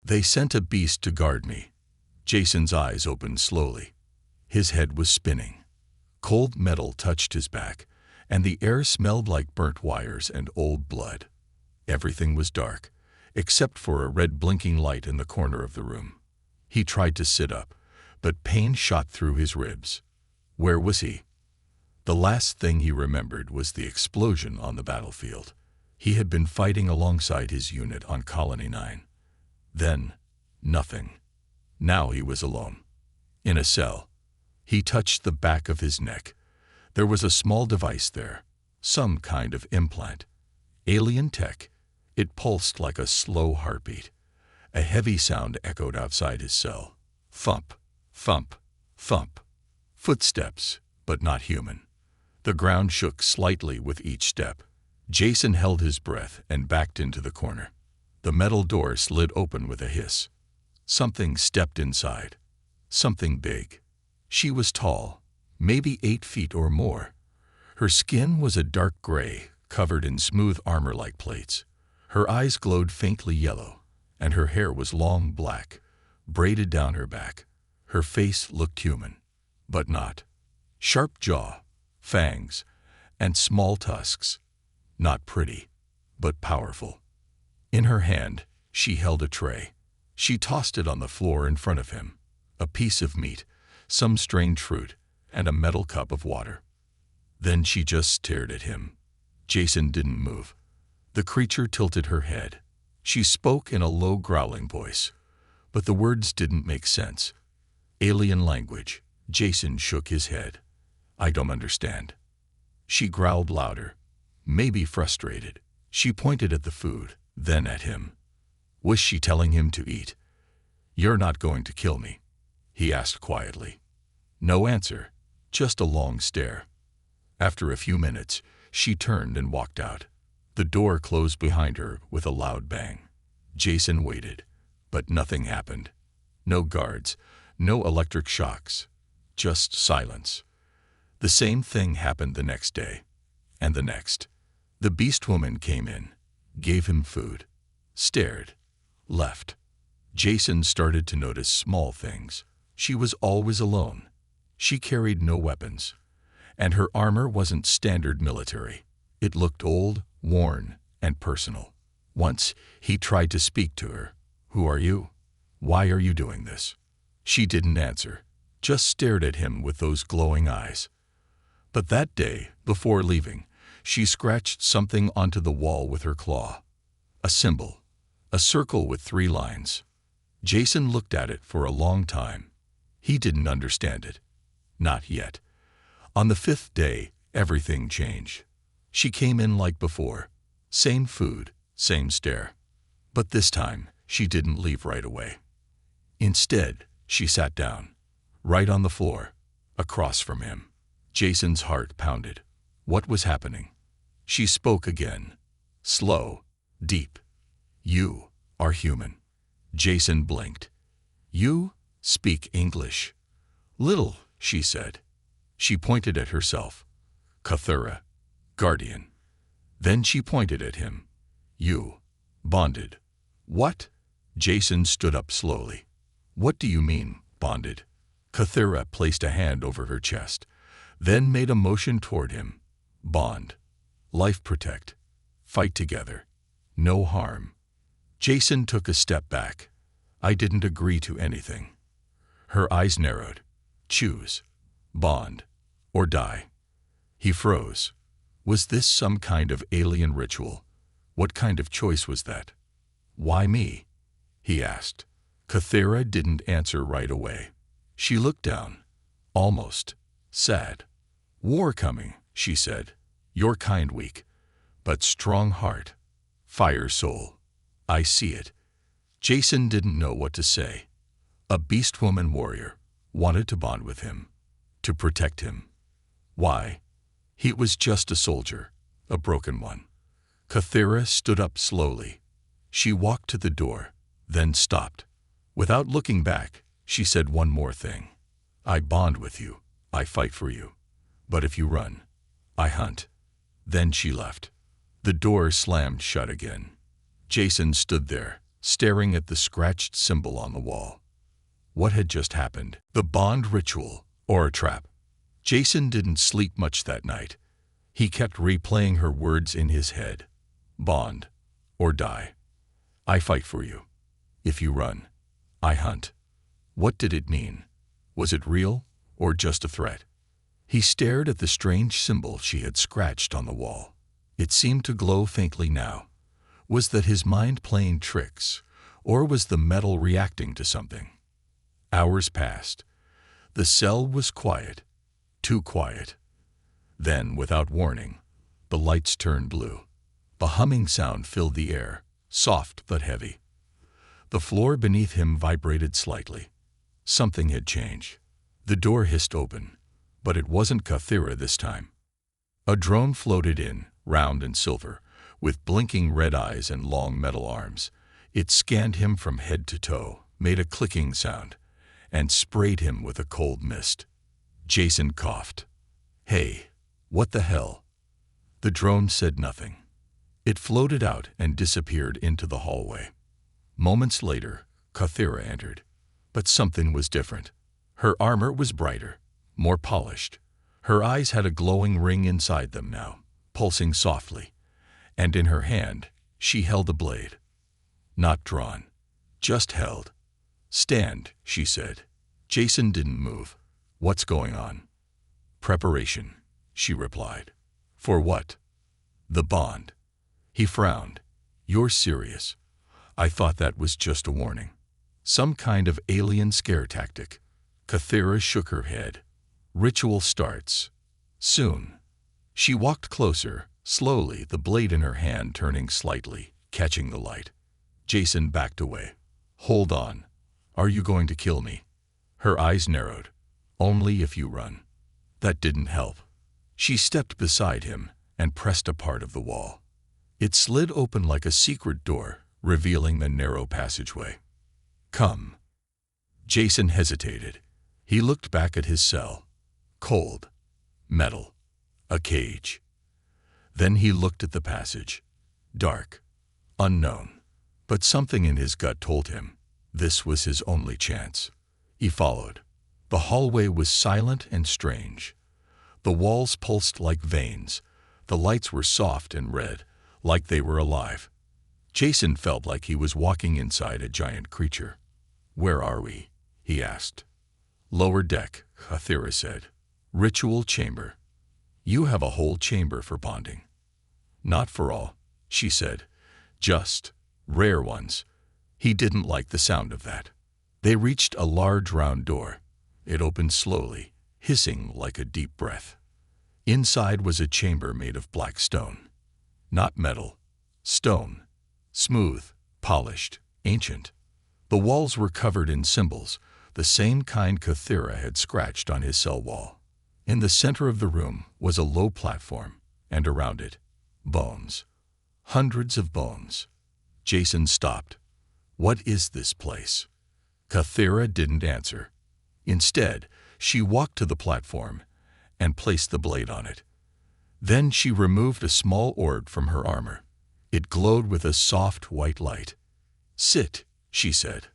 They sent a beast to guard me. Jason's eyes opened slowly. His head was spinning. Cold metal touched his back, and the air smelled like burnt wires and old blood. Everything was dark, except for a red blinking light in the corner of the room. He tried to sit up, but pain shot through his ribs. Where was he? The last thing he remembered was the explosion on the battlefield. He had been fighting alongside his unit on Colony 9. Then, nothing. Now he was alone. In a cell. He touched the back of his neck. There was a small device there, some kind of implant. Alien tech. It pulsed like a slow heartbeat. A heavy sound echoed outside his cell. Thump, thump, thump. Footsteps, but not human. The ground shook slightly with each step. Jason held his breath and backed into the corner. The metal door slid open with a hiss. Something stepped inside. Something big. She was tall, maybe 8 feet or more. Her skin was a dark gray, covered in smooth armor-like plates. Her eyes glowed faintly yellow, and her hair was long black, braided down her back. Her face looked human, but not. Sharp jaw, fangs, and small tusks. Not pretty, but powerful. In her hand, she held a tray. She tossed it on the floor in front of him. A piece of meat, some strange fruit, and a metal cup of water. Then she just stared at him. Jason didn't move. The creature tilted her head. She spoke in a low growling voice, but the words didn't make sense. Alien language. Jason shook his head. I don't understand. She growled louder, maybe frustrated. She pointed at the food, then at him. Was she telling him to eat? You're not going to kill me? He asked quietly. No answer, just a long stare. After a few minutes, she turned and walked out. The door closed behind her with a loud bang. Jason waited, but nothing happened. No guards, no electric shocks, just silence. The same thing happened the next day, and the next. The Beastwoman came in, gave him food, stared, left. Jason started to notice small things. She was always alone. She carried no weapons, and her armor wasn't standard military. It looked old, worn, and personal. Once, he tried to speak to her. Who are you? Why are you doing this? She didn't answer, just stared at him with those glowing eyes. But that day, before leaving, she scratched something onto the wall with her claw. A symbol, a circle with 3 lines. Jason looked at it for a long time. He didn't understand it. Not yet. On the 5th day, everything changed. She came in like before. Same food, same stare. But this time, she didn't leave right away. Instead, she sat down, right on the floor, across from him. Jason's heart pounded. What was happening? She spoke again. Slow, deep. You are human. Jason blinked. You speak English. Little, she said. She pointed at herself. Cathura, guardian. Then she pointed at him. You, bonded. What? Jason stood up slowly. What do you mean, bonded? Cathura placed a hand over her chest, then made a motion toward him. Bond. Life protect. Fight together. No harm. Jason took a step back. I didn't agree to anything. Her eyes narrowed. Choose. Bond. Or die. He froze. Was this some kind of alien ritual? What kind of choice was that? Why me? He asked. Cathura didn't answer right away. She looked down. Almost. Sad. War coming, she said. Your kind weak, but strong heart. Fire soul. I see it. Jason didn't know what to say. A Beastwoman warrior wanted to bond with him, to protect him. Why? He was just a soldier, a broken one. Cathura stood up slowly. She walked to the door, then stopped. Without looking back, she said one more thing. I bond with you. I fight for you. But if you run, I hunt. Then she left. The door slammed shut again. Jason stood there, staring at the scratched symbol on the wall. What had just happened? The bond ritual, or a trap? Jason didn't sleep much that night. He kept replaying her words in his head. Bond, or die. I fight for you. If you run, I hunt. What did it mean? Was it real, or just a threat? He stared at the strange symbol she had scratched on the wall. It seemed to glow faintly now. Was that his mind playing tricks, or was the metal reacting to something? Hours passed. The cell was quiet, too quiet. Then, without warning, the lights turned blue. A humming sound filled the air, soft but heavy. The floor beneath him vibrated slightly. Something had changed. The door hissed open, but it wasn't Kathira this time. A drone floated in, round and silver, with blinking red eyes and long metal arms. It scanned him from head to toe, made a clicking sound, and sprayed him with a cold mist. Jason coughed. Hey, what the hell? The drone said nothing. It floated out and disappeared into the hallway. Moments later, Kathira entered. But something was different. Her armor was brighter, more polished. Her eyes had a glowing ring inside them now, pulsing softly. And in her hand, she held a blade. Not drawn, just held. Stand, she said. Jason didn't move. What's going on? Preparation, she replied. For what? The bond. He frowned. You're serious. I thought that was just a warning. Some kind of alien scare tactic. Kathira shook her head. Ritual starts. Soon. She walked closer, slowly, the blade in her hand turning slightly, catching the light. Jason backed away. Hold on. Are you going to kill me? Her eyes narrowed. Only if you run. That didn't help. She stepped beside him and pressed a part of the wall. It slid open like a secret door, revealing the narrow passageway. Come. Jason hesitated. He looked back at his cell. Cold. Metal. A cage. Then he looked at the passage. Dark. Unknown. But something in his gut told him this was his only chance. He followed. The hallway was silent and strange. The walls pulsed like veins. The lights were soft and red, like they were alive. Jason felt like he was walking inside a giant creature. Where are we? He asked. Lower deck, Kathira said. Ritual chamber. You have a whole chamber for bonding. Not for all, she said. Just rare ones. He didn't like the sound of that. They reached a large round door. It opened slowly, hissing like a deep breath. Inside was a chamber made of black stone. Not metal. Stone. Smooth, polished, ancient. The walls were covered in symbols, the same kind Kathira had scratched on his cell wall. In the center of the room was a low platform, and around it, bones. Hundreds of bones. Jason stopped. What is this place? Kathira didn't answer. Instead, she walked to the platform and placed the blade on it. Then she removed a small orb from her armor. It glowed with a soft white light. Sit, she said.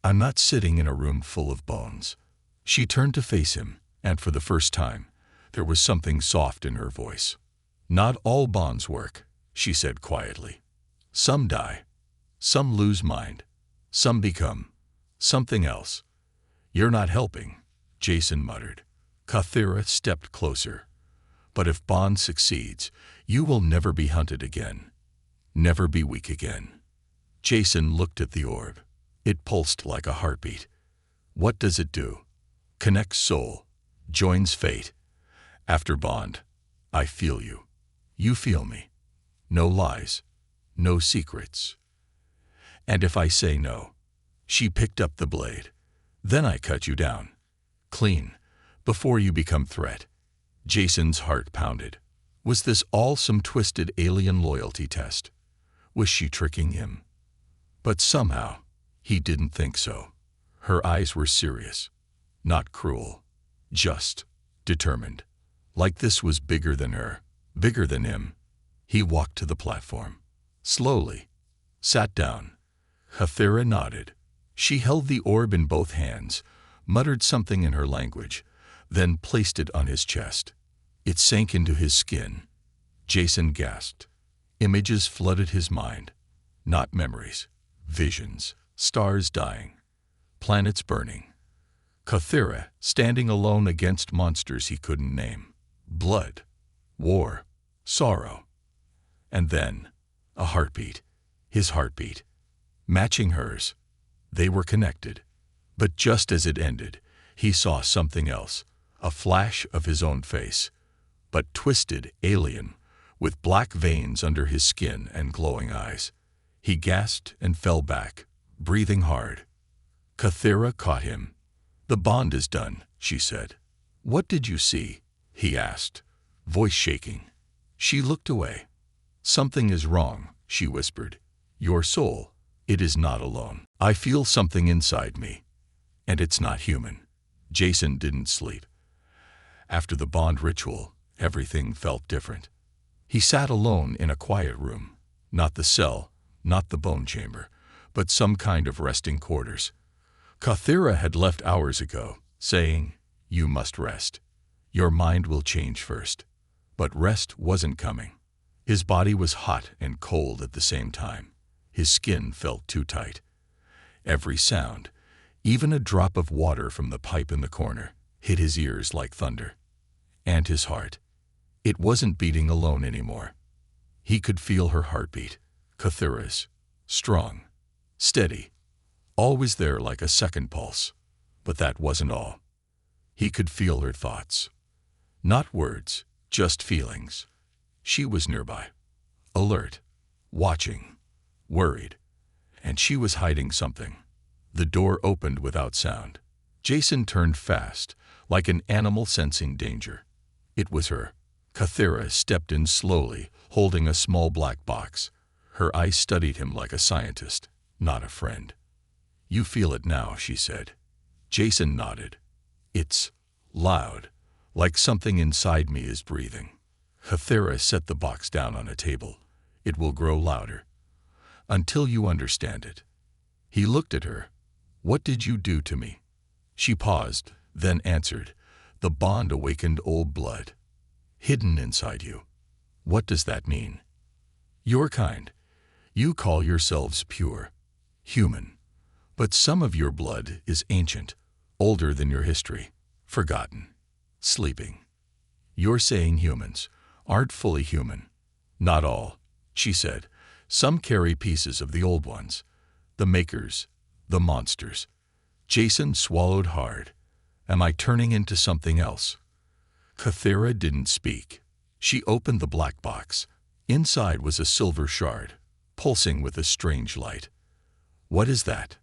I'm not sitting in a room full of bones. She turned to face him, and for the first time, there was something soft in her voice. Not all bonds work, she said quietly. Some die. Some lose mind. Some become something else. You're not helping, Jason muttered. Kathira stepped closer. But if bond succeeds, you will never be hunted again. Never be weak again. Jason looked at the orb. It pulsed like a heartbeat. What does it do? Connects soul. Joins fate. After bond, I feel you. You feel me. No lies. No secrets. And if I say no, she picked up the blade. Then I cut you down. Clean. Before you become threat. Jason's heart pounded. Was this all some twisted alien loyalty test? Was she tricking him? But somehow, he didn't think so. Her eyes were serious. Not cruel. Just determined. Like this was bigger than her. Bigger than him. He walked to the platform. Slowly. Sat down. Hathira nodded. She held the orb in both hands, muttered something in her language, then placed it on his chest. It sank into his skin. Jason gasped. Images flooded his mind. Not memories. Visions. Stars dying. Planets burning. Hathira standing alone against monsters he couldn't name. Blood. War. Sorrow. And then, a heartbeat. His heartbeat. Matching hers. They were connected. But just as it ended, he saw something else. A flash of his own face. But twisted, alien, with black veins under his skin and glowing eyes. He gasped and fell back, breathing hard. Hathira caught him. "The bond is done," she said. "What did you see?" he asked, voice shaking. She looked away. "Something is wrong," she whispered. "Your soul, it is not alone. I feel something inside me, and it's not human." Jason didn't sleep. After the bond ritual, everything felt different. He sat alone in a quiet room, not the cell, not the bone chamber, but some kind of resting quarters. Hathira had left hours ago, saying, "You must rest. Your mind will change first." But rest wasn't coming. His body was hot and cold at the same time. His skin felt too tight. Every sound, even a drop of water from the pipe in the corner, hit his ears like thunder. And his heart. It wasn't beating alone anymore. He could feel her heartbeat, Hathira's, strong, steady, always there like a second pulse. But that wasn't all. He could feel her thoughts. Not words, just feelings. She was nearby, alert, watching, worried. And she was hiding something. The door opened without sound. Jason turned fast, like an animal sensing danger. It was her. Hathira stepped in slowly, holding a small black box. Her eyes studied him like a scientist, not a friend. "You feel it now," she said. Jason nodded. "It's loud, like something inside me is breathing." Hathira set the box down on a table. "It will grow louder. Until you understand it." He looked at her. "What did you do to me?" She paused, then answered, "The bond awakened old blood. Hidden inside you." "What does that mean?" "Your kind. You call yourselves pure, human. But some of your blood is ancient, older than your history, forgotten, sleeping. You're saying humans aren't fully human." "Not all," she said. "Some carry pieces of the old ones. The makers, the monsters." Jason swallowed hard. "Am I turning into something else?" Hathira didn't speak. She opened the black box. Inside was a silver shard, pulsing with a strange light. "What is that?"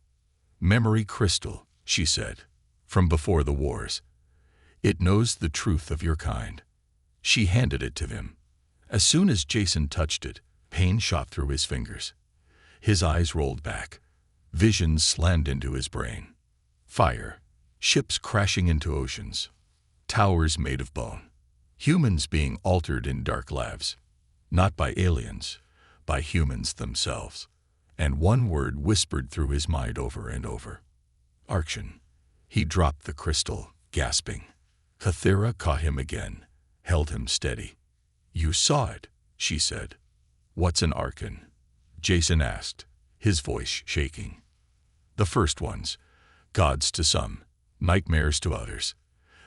"Memory crystal," she said, "from before the wars. It knows the truth of your kind." She handed it to him. As soon as Jason touched it, pain shot through his fingers. His eyes rolled back. Visions slammed into his brain. Fire, ships crashing into oceans, towers made of bone, humans being altered in dark labs, not by aliens, by humans themselves. And one word whispered through his mind over and over. Arkin. He dropped the crystal, gasping. Hathira caught him again, held him steady. "You saw it," she said. "What's an Arkin?" Jason asked, his voice shaking. "The first ones. Gods to some, nightmares to others.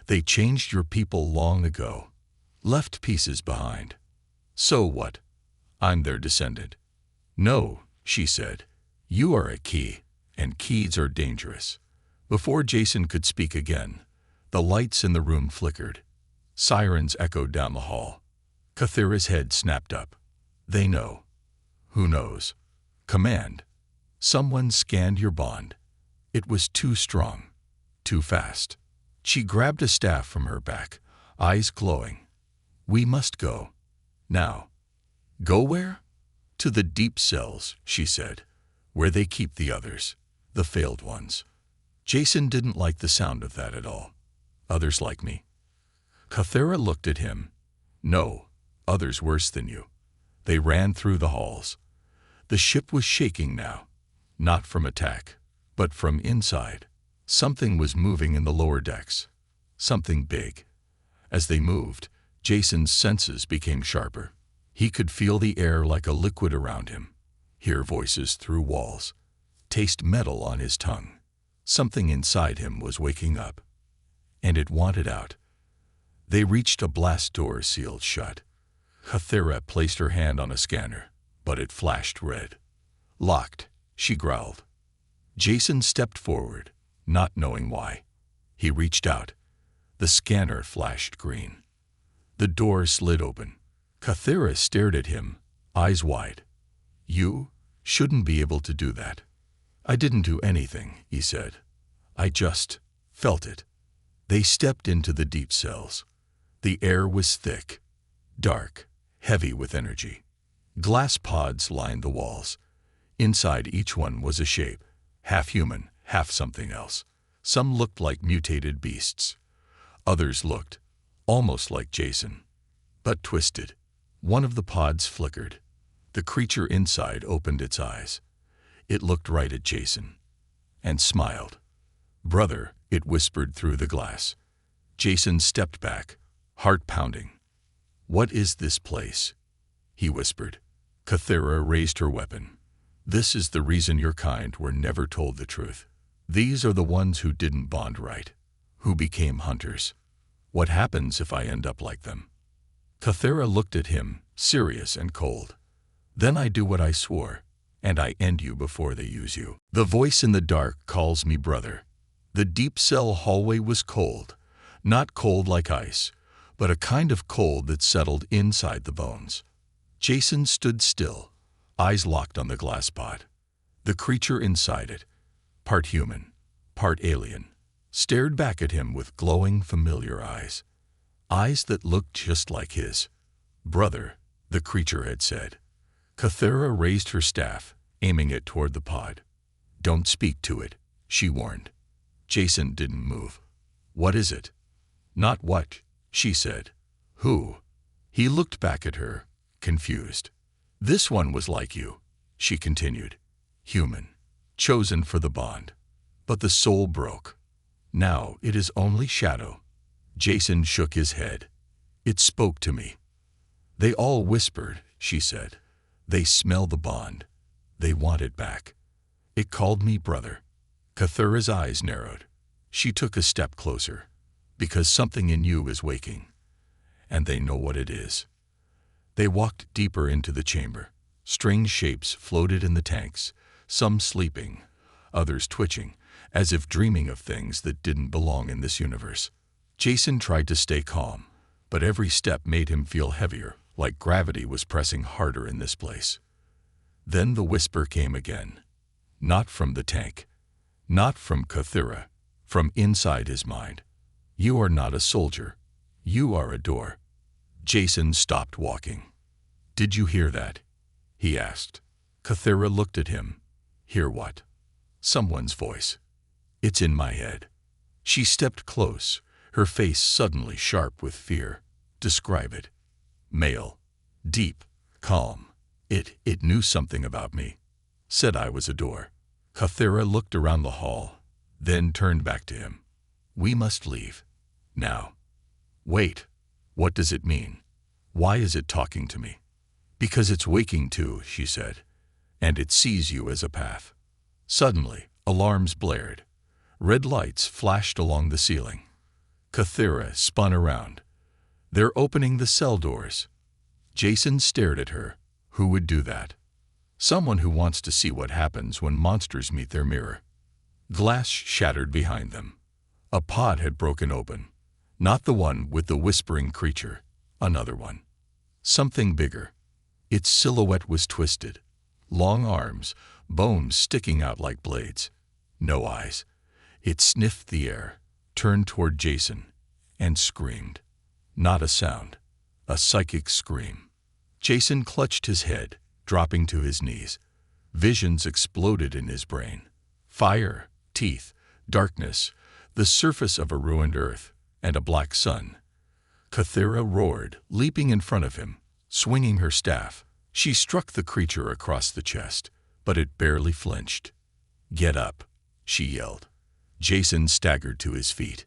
They changed your people long ago, left pieces behind. So what? I'm their descendant." "No," she said. "You are a key, and keys are dangerous." Before Jason could speak again, the lights in the room flickered. Sirens echoed down the hall. Hathira's head snapped up. "They know." "Who knows?" "Command." Someone scanned your bond. It was too strong, too fast. She grabbed a staff from her back, eyes glowing. "We must go. Now." "Go where?" "To the deep cells," she said, "where they keep the others, the failed ones." Jason didn't like the sound of that at all. "Others like me?" Hathira looked at him. "No, others worse than you." They ran through the halls. The ship was shaking now. not from attack, but from inside. Something was moving in the lower decks. Something big. As they moved, Jason's senses became sharper. He could feel the air like a liquid around him, hear voices through walls, taste metal on his tongue. Something inside him was waking up, and it wanted out. They reached a blast door sealed shut. Kathira placed her hand on a scanner, but it flashed red. Locked, she growled. Jason stepped forward, not knowing why. He reached out. The scanner flashed green. The door slid open. Kathira stared at him, eyes wide. "You shouldn't be able to do that." "I didn't do anything," he said. "I just felt it." They stepped into the deep cells. The air was thick, dark, heavy with energy. Glass pods lined the walls. Inside each one was a shape, half human, half something else. Some looked like mutated beasts. Others looked almost like Jason, but twisted. One of the pods flickered. The creature inside opened its eyes. It looked right at Jason and smiled. "Brother," it whispered through the glass. Jason stepped back, heart pounding. "What is this place?" he whispered. Kathira raised her weapon. "This is the reason your kind were never told the truth. These are the ones who didn't bond right, who became hunters. What happens if I end up like them?" Kathira looked at him, serious and cold. "Then I do what I swore, and I end you before they use you." The voice in the dark calls me brother. The deep cell hallway was cold, not cold like ice, but a kind of cold that settled inside the bones. Jason stood still, eyes locked on the glass pod. The creature inside it, part human, part alien, stared back at him with glowing, familiar eyes. Eyes that looked just like his. "Brother," the creature had said. Kathira raised her staff, aiming it toward the pod. "Don't speak to it," she warned. Jason didn't move. "What is it?" "Not what," she said. "Who?" He looked back at her, confused. "This one was like you," she continued. "Human, chosen for the bond. But the soul broke. Now it is only shadow." Jason shook his head. "It spoke to me." "They all whispered," she said. "They smell the bond. They want it back. It called me brother." Kathira's eyes narrowed. She took a step closer. "Because something in you is waking. And they know what it is." They walked deeper into the chamber. Strange shapes floated in the tanks, some sleeping, others twitching, as if dreaming of things that didn't belong in this universe. Jason tried to stay calm, but every step made him feel heavier, like gravity was pressing harder in this place. Then the whisper came again. Not from the tank. Not from Kathira. From inside his mind. "You are not a soldier. You are a door." Jason stopped walking. "Did you hear that?" he asked. Kathira looked at him. "Hear what?" "Someone's voice. It's in my head." She stepped close, her face suddenly sharp with fear. "Describe it." "Male. Deep. Calm. It knew something about me. Said I was a door." Kathira looked around the hall, then turned back to him. "We must leave. Now." "Wait. What does it mean? Why is it talking to me?" "Because it's waking too," she said, "and it sees you as a path." Suddenly, alarms blared. Red lights flashed along the ceiling. Kathira spun around. "They're opening the cell doors." Jason stared at her. Who would do that? Someone who wants to see what happens when monsters meet their mirror. Glass shattered behind them. A pod had broken open. Not the one with the whispering creature. Another one. Something bigger. Its silhouette was twisted. Long arms, bones sticking out like blades. No eyes. It sniffed the air, turned toward Jason, and screamed. Not a sound. A psychic scream. Jason clutched his head, dropping to his knees. Visions exploded in his brain. Fire, teeth, darkness, the surface of a ruined earth, and a black sun. Kathira roared, leaping in front of him, swinging her staff. She struck the creature across the chest, but it barely flinched. "Get up," she yelled. Jason staggered to his feet.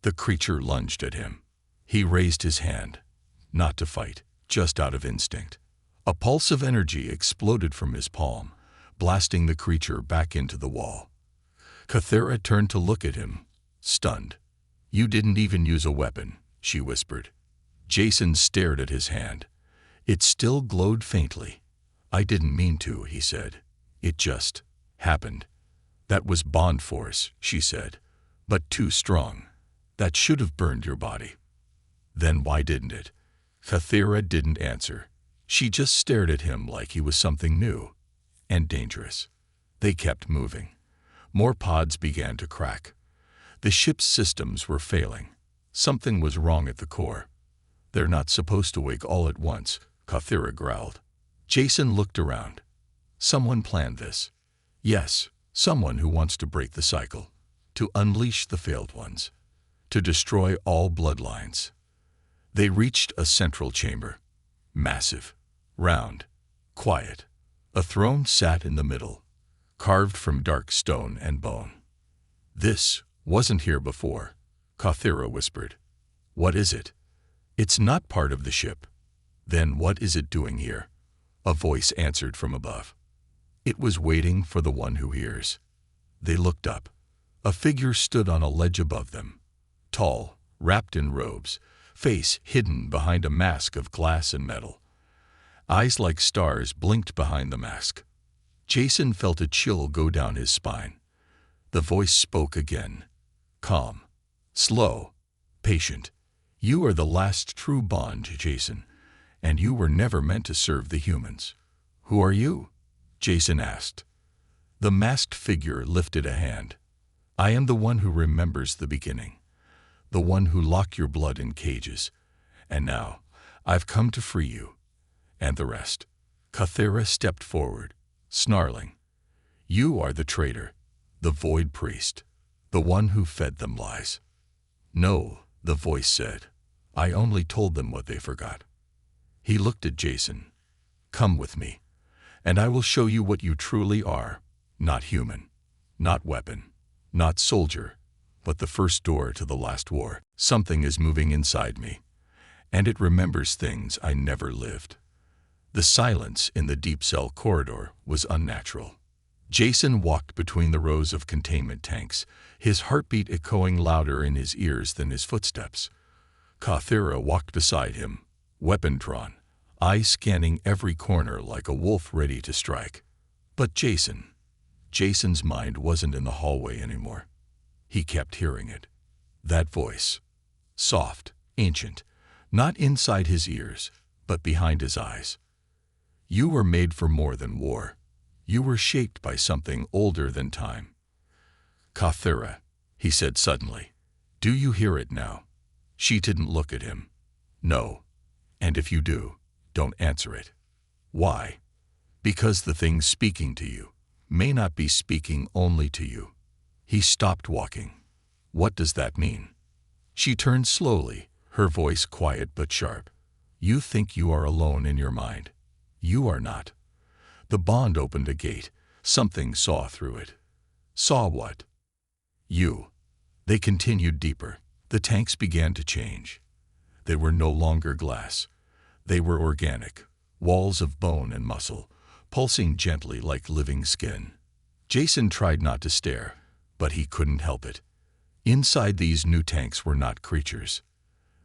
The creature lunged at him. He raised his hand, not to fight, just out of instinct. A pulse of energy exploded from his palm, blasting the creature back into the wall. Kathira turned to look at him, stunned. "You didn't even use a weapon," she whispered. Jason stared at his hand. It still glowed faintly. "I didn't mean to," he said. "It just happened." "That was bond force," she said, "but too strong. That should have burned your body." "Then why didn't it?" Kathira didn't answer. She just stared at him like he was something new and dangerous. They kept moving. More pods began to crack. The ship's systems were failing. Something was wrong at the core. "They're not supposed to wake all at once," Kathira growled. Jason looked around. Someone planned this. Yes, someone who wants to break the cycle, to unleash the failed ones, to destroy all bloodlines. They reached a central chamber. Massive, round, quiet. A throne sat in the middle, carved from dark stone and bone. "This wasn't here before," Kathira whispered. "What is it?" "It's not part of the ship." "Then what is it doing here?" A voice answered from above. It was waiting for the one who hears. They looked up. A figure stood on a ledge above them. Tall, wrapped in robes, face hidden behind a mask of glass and metal. Eyes like stars blinked behind the mask. Jason felt a chill go down his spine. The voice spoke again. Calm, slow, patient. "You are the last true bond, Jason, and you were never meant to serve the humans." "Who are you?" Jason asked. The masked figure lifted a hand. "I am the one who remembers the beginning, the one who locked your blood in cages. And now, I've come to free you. And the rest." Kathira stepped forward, snarling. "You are the traitor, the void priest, the one who fed them lies." "No," the voice said. "I only told them what they forgot." He looked at Jason. "Come with me, and I will show you what you truly are. Not human, not weapon, not soldier, but the first door to the last war. Something is moving inside me, and it remembers things I never lived." The silence in the deep cell corridor was unnatural. Jason walked between the rows of containment tanks, his heartbeat echoing louder in his ears than his footsteps. Kathira walked beside him, weapon drawn, eyes scanning every corner like a wolf ready to strike. But Jason's mind wasn't in the hallway anymore. He kept hearing it. That voice, soft, ancient, not inside his ears, but behind his eyes. "You were made for more than war. You were shaped by something older than time." "Kathira," he said suddenly, "do you hear it now?" She didn't look at him. "No. And if you do, don't answer it." "Why?" "Because the thing speaking to you may not be speaking only to you." He stopped walking. "What does that mean?" She turned slowly, her voice quiet but sharp. "You think you are alone in your mind. You are not." The bond opened a gate. Something saw through it. Saw what? You. They continued deeper. The tanks began to change. They were no longer glass. They were organic, walls of bone and muscle, pulsing gently like living skin. Jason tried not to stare, but he couldn't help it. Inside these new tanks were not creatures.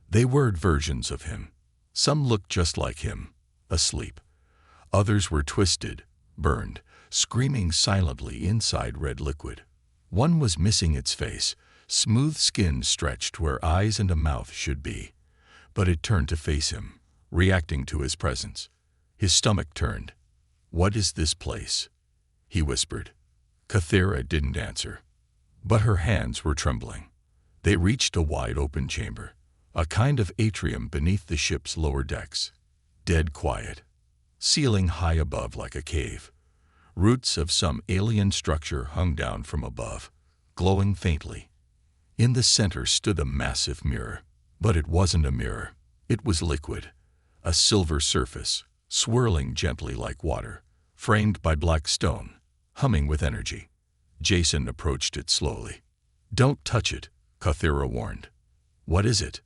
They were versions of him. Some looked just like him, asleep. Others were twisted, burned, screaming silently inside red liquid. One was missing its face, smooth skin stretched where eyes and a mouth should be. But it turned to face him, reacting to his presence. His stomach turned. "What is this place?" he whispered. Kathira didn't answer, but her hands were trembling. They reached a wide-open chamber, a kind of atrium beneath the ship's lower decks. Dead quiet. Ceiling high above like a cave. Roots of some alien structure hung down from above, glowing faintly. In the center stood a massive mirror. But it wasn't a mirror. It was liquid. A silver surface, swirling gently like water, framed by black stone, humming with energy. Jason approached it slowly. "Don't touch it," Cathera warned. "What is it?"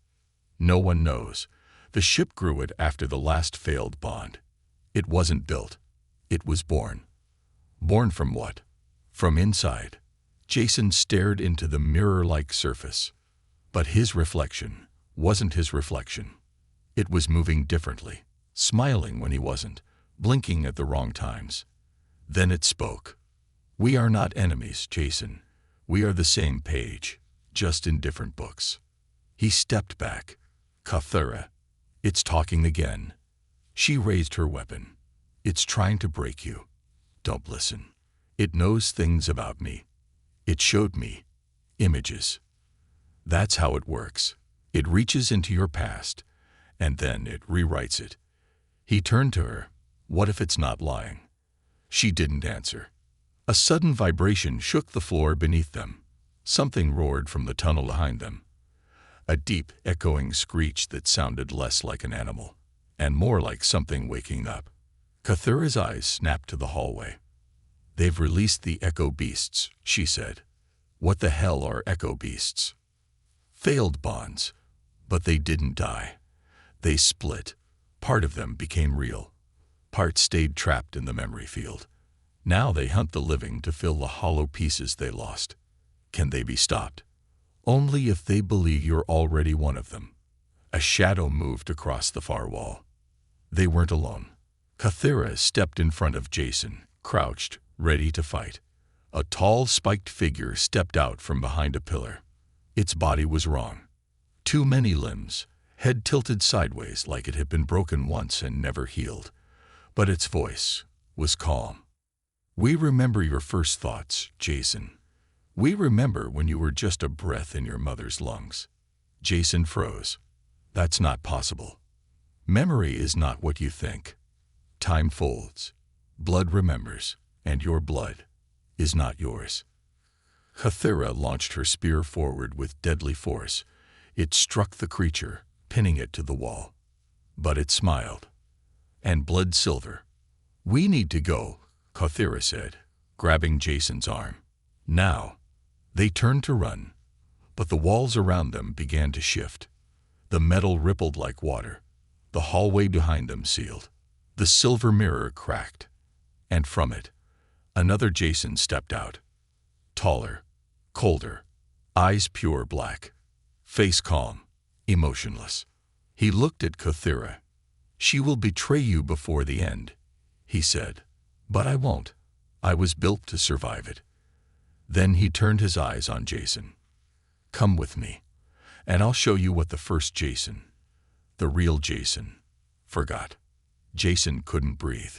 "No one knows. The ship grew it after the last failed bond. It wasn't built. It was born." "Born from what?" "From inside." Jason stared into the mirror-like surface. But his reflection wasn't his reflection. It was moving differently, smiling when he wasn't, blinking at the wrong times. Then it spoke. "We are not enemies, Jason. We are the same page, just in different books." He stepped back. "Cathera, it's talking again." She raised her weapon. "It's trying to break you. Don't listen. It knows things about me. It showed me images. That's how it works. It reaches into your past, and then it rewrites it." He turned to her. "What if it's not lying?" She didn't answer. A sudden vibration shook the floor beneath them. Something roared from the tunnel behind them. A deep, echoing screech that sounded less like an animal, and more like something waking up. Cathera's eyes snapped to the hallway. "They've released the echo beasts," she said. "What the hell are echo beasts?" "Failed bonds. But they didn't die. They split. Part of them became real. Part stayed trapped in the memory field. Now they hunt the living to fill the hollow pieces they lost. Can they be stopped?" "Only if they believe you're already one of them." A shadow moved across the far wall. They weren't alone. Cathera stepped in front of Jason, crouched, ready to fight. A tall, spiked figure stepped out from behind a pillar. Its body was wrong. Too many limbs, head tilted sideways like it had been broken once and never healed. But its voice was calm. "We remember your first thoughts, Jason. We remember when you were just a breath in your mother's lungs." Jason froze. "That's not possible. Memory is not what you think. Time folds. Blood remembers, and your blood is not yours." Cathera launched her spear forward with deadly force. It struck the creature, pinning it to the wall. But it smiled. "And blood silver." "We need to go," Cathera said, grabbing Jason's arm. "Now." They turned to run, but the walls around them began to shift. The metal rippled like water. The hallway behind them sealed. The silver mirror cracked. And from it, another Jason stepped out. Taller, colder, eyes pure black, face calm, emotionless. He looked at Cathera. "She will betray you before the end," he said. "But I won't. I was built to survive it." Then he turned his eyes on Jason. "Come with me, and I'll show you what the first Jason, the real Jason, forgot." Jason couldn't breathe.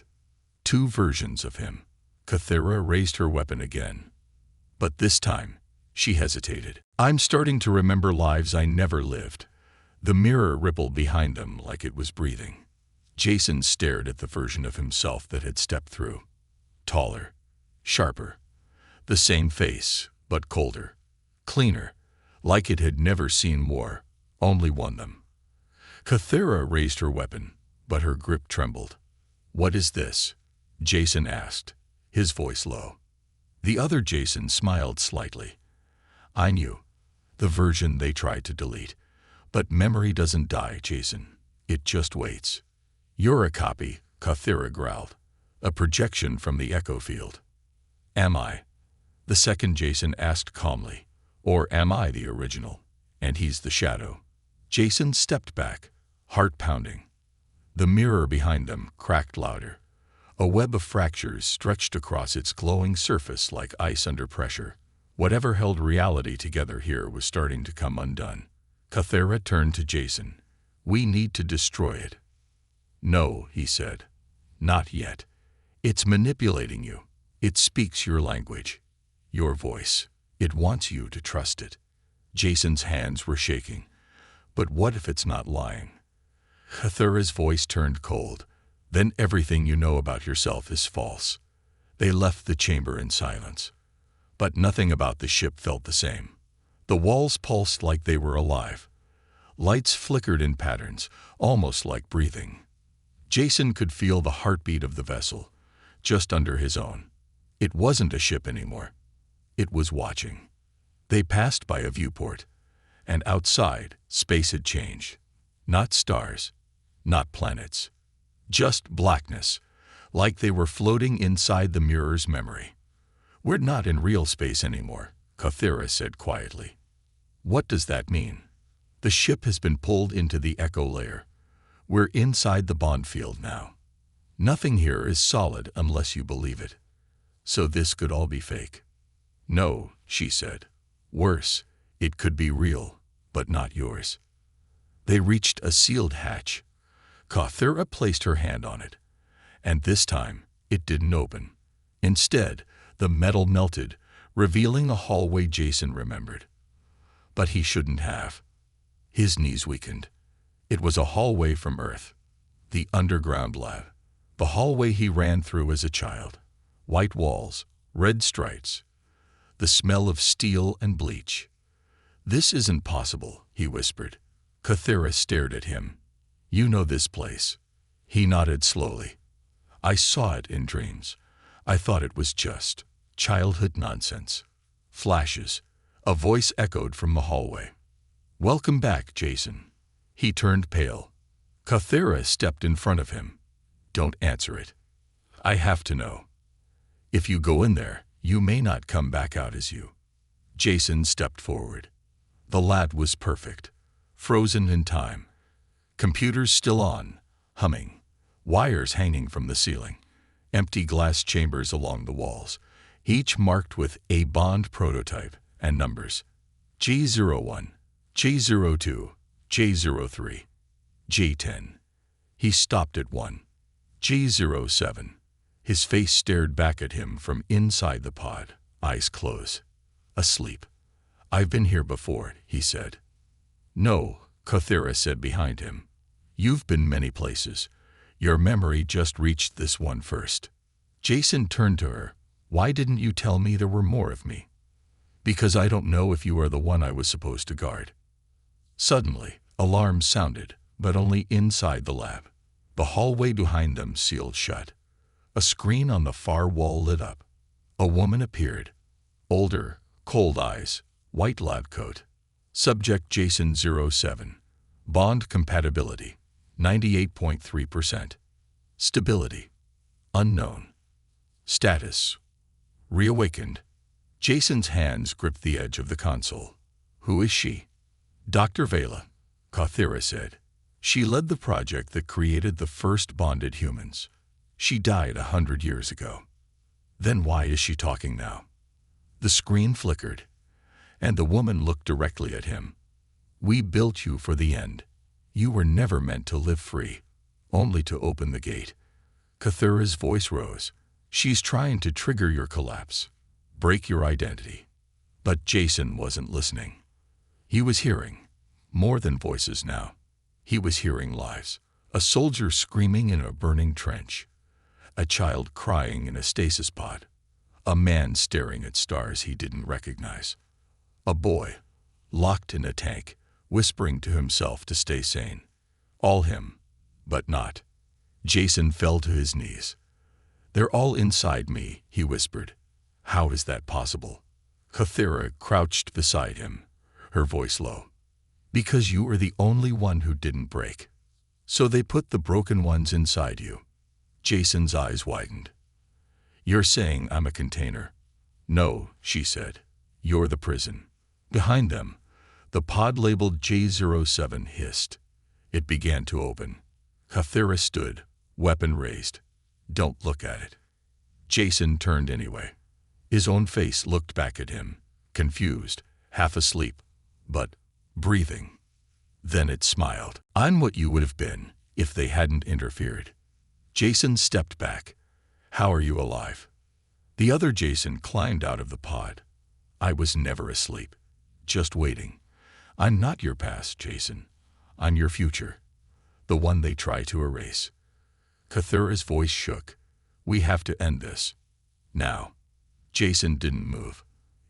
Two versions of him. Cathera raised her weapon again. But this time, she hesitated. "I'm starting to remember lives I never lived." The mirror rippled behind them like it was breathing. Jason stared at the version of himself that had stepped through. Taller, sharper, the same face, but colder, cleaner, like it had never seen war, only won them. Cathera raised her weapon, but her grip trembled. "What is this?" Jason asked, his voice low. The other Jason smiled slightly. "I knew. The version they tried to delete. But memory doesn't die, Jason. It just waits." "You're a copy," Cathera growled. "A projection from the echo field." "Am I?" the second Jason asked calmly. "Or am I the original, and he's the shadow?" Jason stepped back, heart pounding. The mirror behind them cracked louder. A web of fractures stretched across its glowing surface like ice under pressure. Whatever held reality together here was starting to come undone. Cathera turned to Jason. "We need to destroy it." "No," he said. "Not yet. It's manipulating you. It speaks your language, your voice. It wants you to trust it." Jason's hands were shaking. "But what if it's not lying?" Cathera's voice turned cold. "Then everything you know about yourself is false." They left the chamber in silence. But nothing about the ship felt the same. The walls pulsed like they were alive. Lights flickered in patterns, almost like breathing. Jason could feel the heartbeat of the vessel, just under his own. It wasn't a ship anymore. It was watching. They passed by a viewport, and outside, space had changed. Not stars, not planets, just blackness, like they were floating inside the mirror's memory. "We're not in real space anymore," Kathira said quietly. "What does that mean?" "The ship has been pulled into the echo layer. We're inside the bond field now. Nothing here is solid unless you believe it. So this could all be fake." "No," she said. "Worse, it could be real, but not yours." They reached a sealed hatch. Kathira placed her hand on it, and this time it didn't open. Instead, the metal melted, revealing a hallway Jason remembered. But he shouldn't have. His knees weakened. It was a hallway from Earth, the underground lab, the hallway he ran through as a child. White walls, red stripes, the smell of steel and bleach. "This isn't possible," he whispered. Kathira stared at him. "You know this place." He nodded slowly. "I saw it in dreams. I thought it was just childhood nonsense." Flashes. A voice echoed from the hallway. "Welcome back, Jason." He turned pale. Kathira stepped in front of him. "Don't answer it. I have to know. If you go in there, you may not come back out as you." Jason stepped forward. The lad was perfect, frozen in time. Computers still on, humming, wires hanging from the ceiling, empty glass chambers along the walls, each marked with a bond prototype and numbers. G01, G02, J03, J10. He stopped at 1. G07. His face stared back at him from inside the pod, eyes closed. "Asleep." "I've been here before," he said. "No," Kathira said behind him. "You've been many places. Your memory just reached this one first." Jason turned to her. "Why didn't you tell me there were more of me?" "Because I don't know if you are the one I was supposed to guard." Suddenly, alarms sounded, but only inside the lab. The hallway behind them sealed shut. A screen on the far wall lit up. A woman appeared. Older, cold eyes, white lab coat. Subject Jason 07. Bond compatibility, 98.3%. Stability, unknown. Status, reawakened. Jason's hands gripped the edge of the console. "Who is she?" "Dr. Vela," Kathira said. "She led the project that created the first bonded humans. She died 100 years ago." "Then why is she talking now?" The screen flickered, and the woman looked directly at him. "We built you for the end. You were never meant to live free, only to open the gate." Kathira's voice rose. "She's trying to trigger your collapse, break your identity." But Jason wasn't listening. He was hearing, more than voices now. He was hearing lives. A soldier screaming in a burning trench. A child crying in a stasis pod. A man staring at stars he didn't recognize. A boy, locked in a tank, whispering to himself to stay sane. All him, but not. Jason fell to his knees. "They're all inside me," he whispered. "How is that possible?" Kathira crouched beside him, her voice low. "Because you are the only one who didn't break. So they put the broken ones inside you." Jason's eyes widened. "You're saying I'm a container?" "No," she said. "You're the prison." Behind them, the pod labeled J07 hissed. It began to open. Kathira stood, weapon raised. "Don't look at it." Jason turned anyway. His own face looked back at him, confused, half asleep, but breathing. Then it smiled. "I'm what you would have been if they hadn't interfered." Jason stepped back. "How are you alive?" The other Jason climbed out of the pod. "I was never asleep, just waiting. I'm not your past, Jason. I'm your future, the one they try to erase." Kathira's voice shook. "We have to end this. Now." Jason didn't move.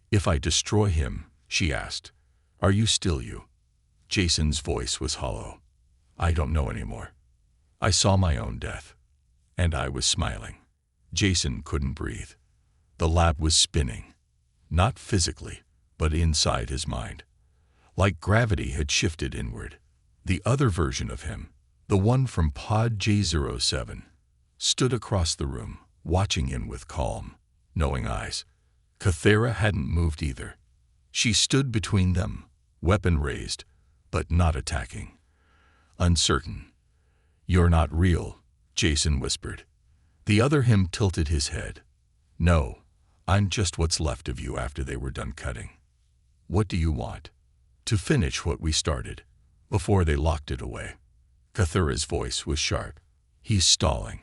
"If I destroy him," she asked, "are you still you?" Jason's voice was hollow. "I don't know anymore. I saw my own death. And I was smiling." Jason couldn't breathe. The lab was spinning. not physically, but inside his mind. Like gravity had shifted inward. The other version of him, the one from Pod J07, stood across the room, watching him with calm, knowing eyes. Cathera hadn't moved either. She stood between them, weapon raised, but not attacking. Uncertain. "You're not real," Jason whispered. The other him tilted his head. "No, I'm just what's left of you after they were done cutting." "What do you want?" "To finish what we started, before they locked it away." Cathera's voice was sharp. "He's stalling.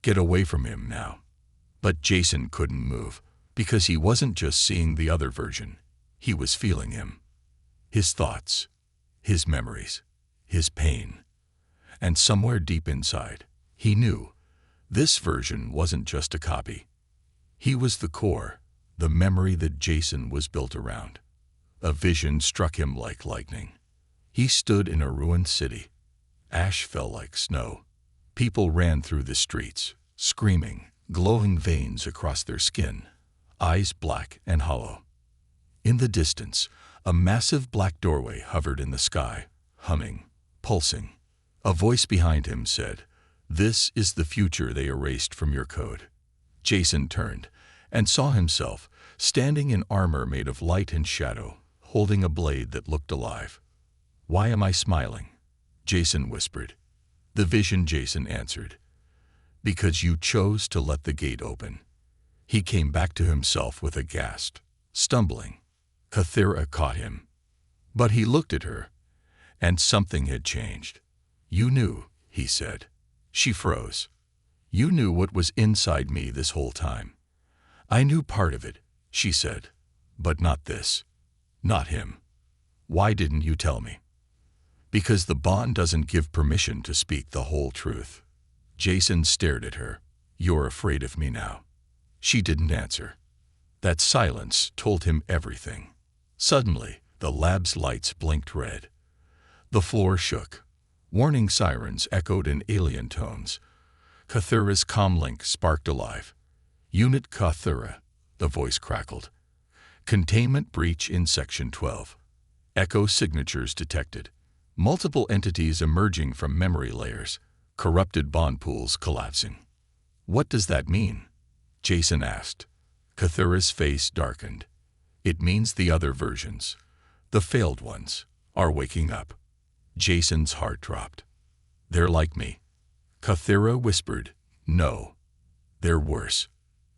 Get away from him now." But Jason couldn't move, because he wasn't just seeing the other version. He was feeling him. His thoughts, his memories, his pain. And somewhere deep inside, he knew this version wasn't just a copy. He was the core, the memory that Jason was built around. A vision struck him like lightning. He stood in a ruined city. Ash fell like snow. People ran through the streets, screaming, glowing veins across their skin, eyes black and hollow. In the distance, a massive black doorway hovered in the sky, humming, pulsing. A voice behind him said, "This is the future they erased from your code." Jason turned and saw himself standing in armor made of light and shadow, holding a blade that looked alive. "Why am I smiling?" Jason whispered. The vision Jason answered, "Because you chose to let the gate open." He came back to himself with a gasp, stumbling. Cathera caught him. But he looked at her, and something had changed. "You knew," he said. She froze. "You knew what was inside me this whole time." "I knew part of it," she said, "but not this. Not him." "Why didn't you tell me?" "Because the bond doesn't give permission to speak the whole truth." Jason stared at her. "You're afraid of me now." She didn't answer. That silence told him everything. Suddenly, the lab's lights blinked red. The floor shook. Warning sirens echoed in alien tones. Cathera's comlink sparked alive. "Unit Cathera," the voice crackled. "Containment breach in Section 12. Echo signatures detected. Multiple entities emerging from memory layers. Corrupted bond pools collapsing." "What does that mean?" Jason asked. Cathera's face darkened. "It means the other versions, the failed ones, are waking up." Jason's heart dropped. "They're like me." Cathera whispered, "No. They're worse.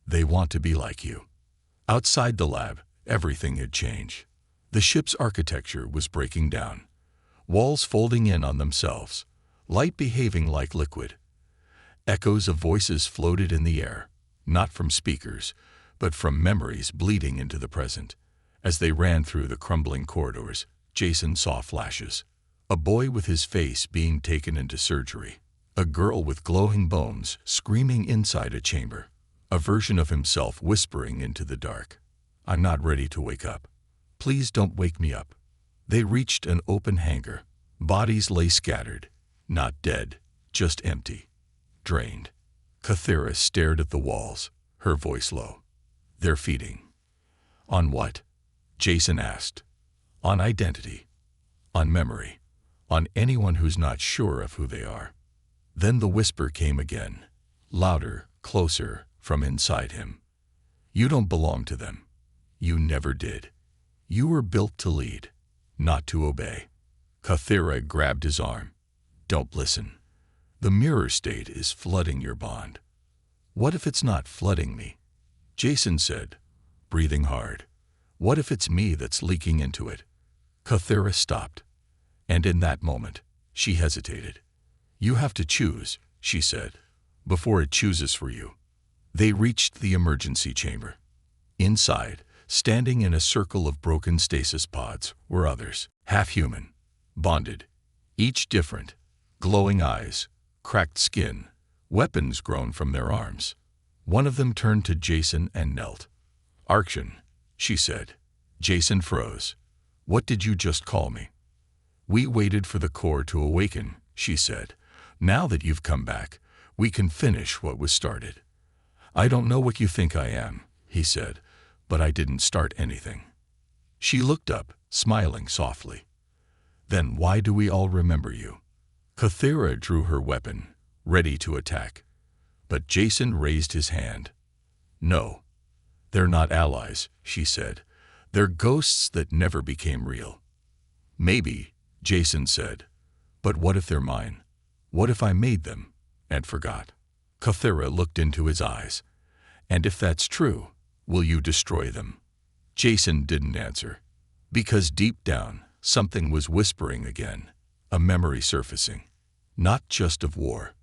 They want to be like you." Outside the lab, everything had changed. The ship's architecture was breaking down. Walls folding in on themselves, light behaving like liquid. Echoes of voices floated in the air, not from speakers, but from memories bleeding into the present. As they ran through the crumbling corridors, Jason saw flashes. A boy with his face being taken into surgery. A girl with glowing bones screaming inside a chamber. A version of himself whispering into the dark, "I'm not ready to wake up. Please don't wake me up." They reached an open hangar. Bodies lay scattered, not dead, just empty, drained. Cathera stared at the walls, her voice low. "They're feeding." "On what?" Jason asked. "On identity. On memory. On anyone who's not sure of who they are." Then the whisper came again, louder, closer, from inside him. "You don't belong to them. You never did. You were built to lead, not to obey." Cathera grabbed his arm. "Don't listen. The mirror state is flooding your bond." "What if it's not flooding me?" Jason said, breathing hard. "What if it's me that's leaking into it?" Cathera stopped. And in that moment, she hesitated. "You have to choose," she said, "before it chooses for you." They reached the emergency chamber. Inside, standing in a circle of broken stasis pods, were others, half-human, bonded, each different, glowing eyes, cracked skin, weapons grown from their arms. One of them turned to Jason and knelt. "Arkin," she said. Jason froze. "What did you just call me?" "We waited for the core to awaken," she said. "Now that you've come back, we can finish what was started." "I don't know what you think I am," he said, but I didn't start anything." She looked up, smiling softly. "Then why do we all remember you?" Kathira drew her weapon, ready to attack. But Jason raised his hand. "No, they're not allies," she said. "They're ghosts that never became real." "Maybe," Jason said. "But what if they're mine? What if I made them and forgot?" Kathira looked into his eyes. "And if that's true, will you destroy them?" Jason didn't answer, because deep down, something was whispering again, a memory surfacing, not just of war,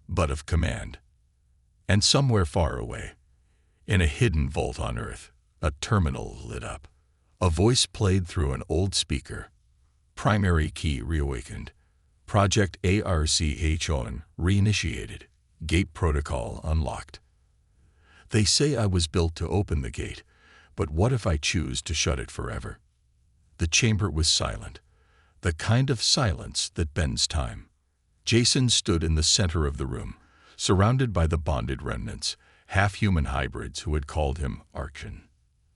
but of command. And somewhere far away, in a hidden vault on Earth, a terminal lit up. A voice played through an old speaker. "Primary key reawakened. Project ARCHON reinitiated. Gate protocol unlocked." "They say I was built to open the gate, but what if I choose to shut it forever?" The chamber was silent, the kind of silence that bends time. Jason stood in the center of the room, surrounded by the bonded remnants, half-human hybrids who had called him Arkin.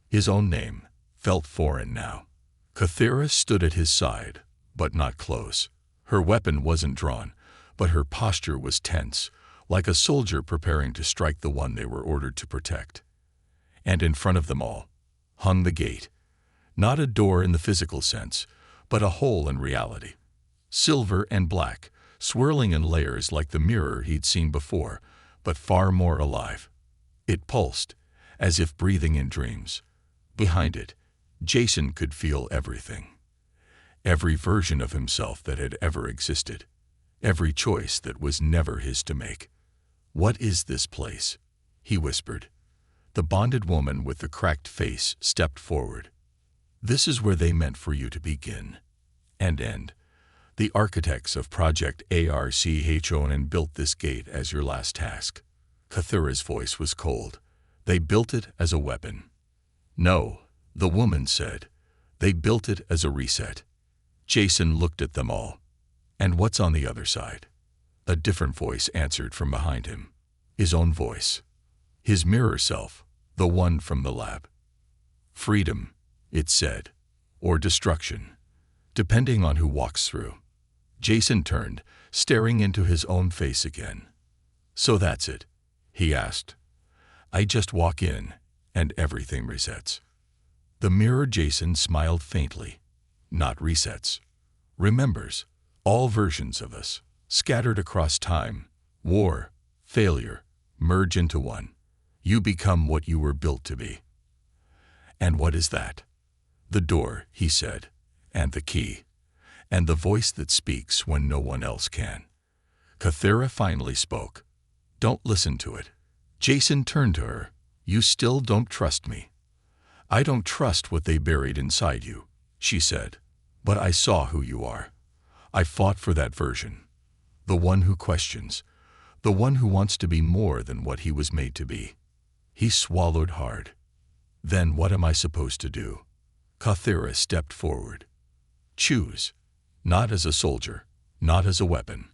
His own name felt foreign now. Kathira stood at his side, but not close. Her weapon wasn't drawn, but her posture was tense, like a soldier preparing to strike the one they were ordered to protect. And in front of them all hung the gate. Not a door in the physical sense, but a hole in reality. Silver and black, swirling in layers like the mirror he'd seen before, but far more alive. It pulsed, as if breathing in dreams. Behind it, Jason could feel everything. Every version of himself that had ever existed. Every choice that was never his to make. "What is this place?" he whispered. The bonded woman with the cracked face stepped forward. "This is where they meant for you to begin and end. The architects of Project ARCHON built this gate as your last task." Kathira's voice was cold. "They built it as a weapon." "No," the woman said. "They built it as a reset." Jason looked at them all. "And what's on the other side?" A different voice answered from behind him. His own voice. His mirror self, the one from the lab. "Freedom," it said, "or destruction, depending on who walks through." Jason turned, staring into his own face again. "So that's it?" he asked. "I just walk in, and everything resets." The mirror Jason smiled faintly. "Not resets. Remembers all versions of us, scattered across time, war, failure, merge into one. You become what you were built to be." "And what is that?" "The door," he said, "and the key, and the voice that speaks when no one else can." Kathira finally spoke. "Don't listen to it." Jason turned to her. "You still don't trust me." "I don't trust what they buried inside you," she said. "But I saw who you are. I fought for that version. The one who questions. The one who wants to be more than what he was made to be." He swallowed hard. "Then what am I supposed to do?" Kathira stepped forward. "Choose. Not as a soldier, not as a weapon,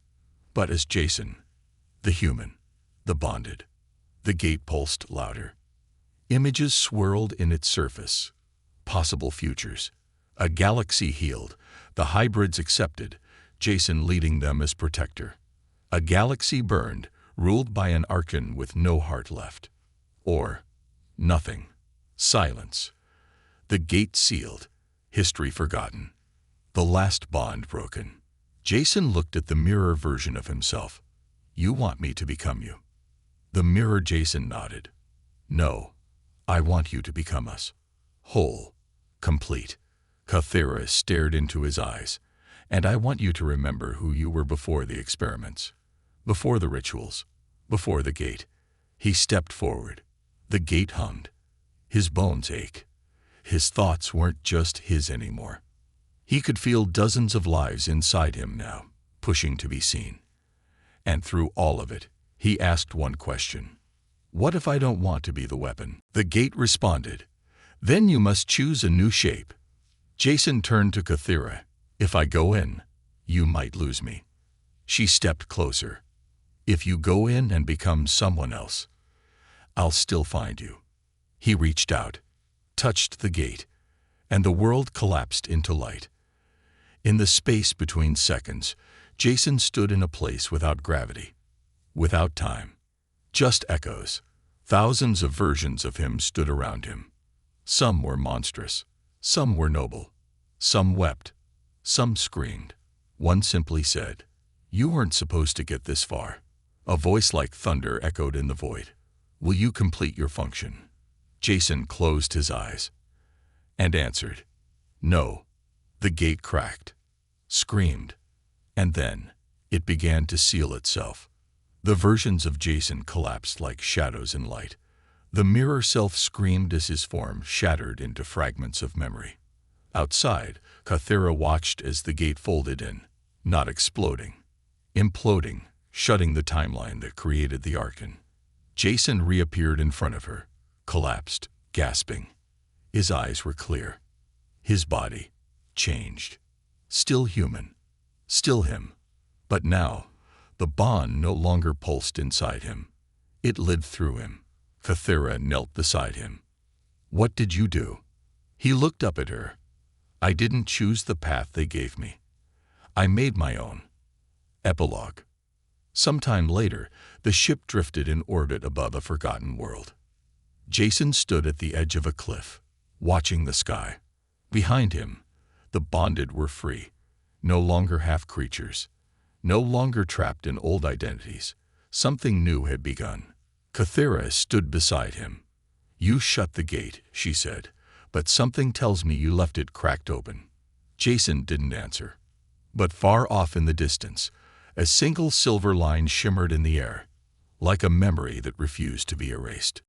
but as Jason, the human, the bonded." The gate pulsed louder. Images swirled in its surface. Possible futures. A galaxy healed, the hybrids accepted, Jason leading them as protector. A galaxy burned, ruled by an Arkin with no heart left. Or nothing. Silence. The gate sealed, history forgotten. The last bond broken. Jason looked at the mirror version of himself. "You want me to become you?" The mirror Jason nodded. "No, I want you to become us. Whole, complete." Kathira stared into his eyes. "And I want you to remember who you were before the experiments, before the rituals, before the gate." He stepped forward. The gate hummed. His bones ached. His thoughts weren't just his anymore. He could feel dozens of lives inside him now, pushing to be seen. And through all of it, he asked one question. "What if I don't want to be the weapon?" The gate responded. "Then you must choose a new shape." Jason turned to Kathira. "If I go in, you might lose me." She stepped closer. "If you go in and become someone else, I'll still find you." He reached out. touched the gate, and the world collapsed into light. In the space between seconds, Jason stood in a place without gravity, without time. Just echoes. Thousands of versions of him stood around him. Some were monstrous. Some were noble. Some wept. Some screamed. One simply said, "You weren't supposed to get this far." A voice like thunder echoed in the void. "Will you complete your function?" Jason closed his eyes and answered, "No." The gate cracked, screamed, and then it began to seal itself. The versions of Jason collapsed like shadows in light. The mirror self screamed as his form shattered into fragments of memory. Outside, Kathira watched as the gate folded in, not exploding, imploding, shutting the timeline that created the Arkin. Jason reappeared in front of her, collapsed, gasping. His eyes were clear. His body changed. Still human. Still him. But now, the bond no longer pulsed inside him. It lived through him. Kathira knelt beside him. "What did you do?" He looked up at her. "I didn't choose the path they gave me. I made my own." Epilogue. Sometime later, the ship drifted in orbit above a forgotten world. Jason stood at the edge of a cliff, watching the sky. Behind him, the bonded were free, no longer half-creatures, no longer trapped in old identities. Something new had begun. Kathira stood beside him. "You shut the gate," she said, "but something tells me you left it cracked open." Jason didn't answer. But far off in the distance, a single silver line shimmered in the air, like a memory that refused to be erased.